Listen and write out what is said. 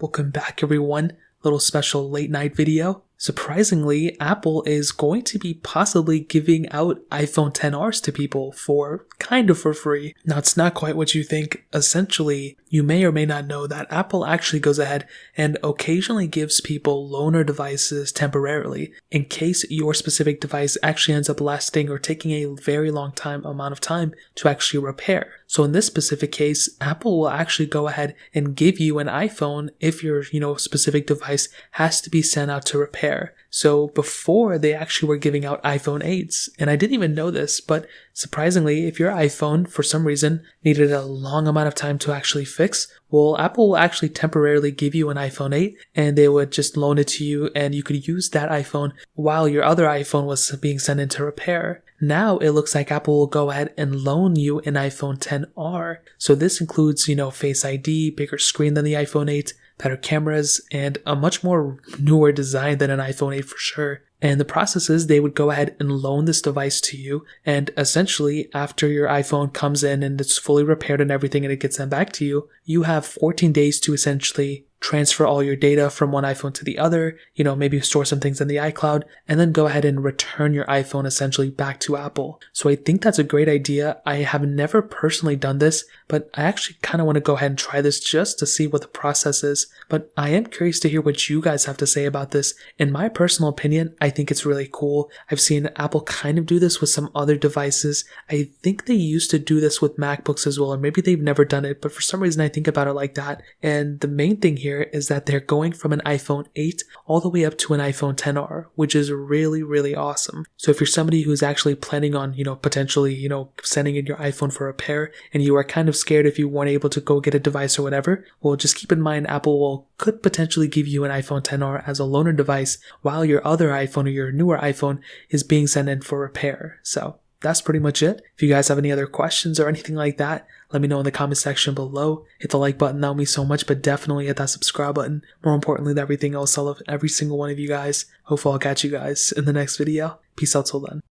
Welcome back everyone. Little special late night video. Surprisingly, Apple is going to be possibly giving out iPhone XRs to people for free. Now, it's not quite what you think. Essentially, you may or may not know that Apple actually goes ahead and occasionally gives people loaner devices temporarily in case your specific device actually ends up lasting or taking a very long amount of time to actually repair. So in this specific case, Apple will actually go ahead and give you an iPhone if your, specific device has to be sent out to repair. So before, they actually were giving out iPhone 8s, and I didn't even know this, but surprisingly, if your iPhone, for some reason, needed a long amount of time to actually fix, well, Apple will actually temporarily give you an iPhone 8, and they would just loan it to you, and you could use that iPhone while your other iPhone was being sent into repair. Now, it looks like Apple will go ahead and loan you an iPhone XR. So this includes, Face ID, bigger screen than the iPhone 8, better cameras, and a much more newer design than an iPhone 8 for sure. And the process is they would go ahead and loan this device to you, and essentially after your iPhone comes in and it's fully repaired and everything and it gets sent back to you, you have 14 days to essentially transfer all your data from one iPhone to the other, maybe store some things in the iCloud, and then go ahead and return your iPhone essentially back to Apple. So I think that's a great idea. I have never personally done this, but I actually kind of want to go ahead and try this just to see what the process is. But I am curious to hear what you guys have to say about this. In my personal opinion, I think it's really cool. I've seen Apple kind of do this with some other devices. I think they used to do this with MacBooks as well, or maybe they've never done it, but for some reason I think about it like that. And the main thing here is that they're going from an iPhone 8 all the way up to an iPhone XR, which is really, really awesome. So if you're somebody who's actually planning on, potentially, sending in your iPhone for repair, and you are kind of scared if you weren't able to go get a device or whatever, well, just keep in mind Apple could potentially give you an iPhone XR as a loaner device while your other iPhone or your newer iPhone is being sent in for repair. So that's pretty much it. If you guys have any other questions or anything like that, let me know in the comment section below. Hit the like button, that would mean so much, but definitely hit that subscribe button. More importantly than everything else, I love every single one of you guys. Hopefully I'll catch you guys in the next video. Peace out till then.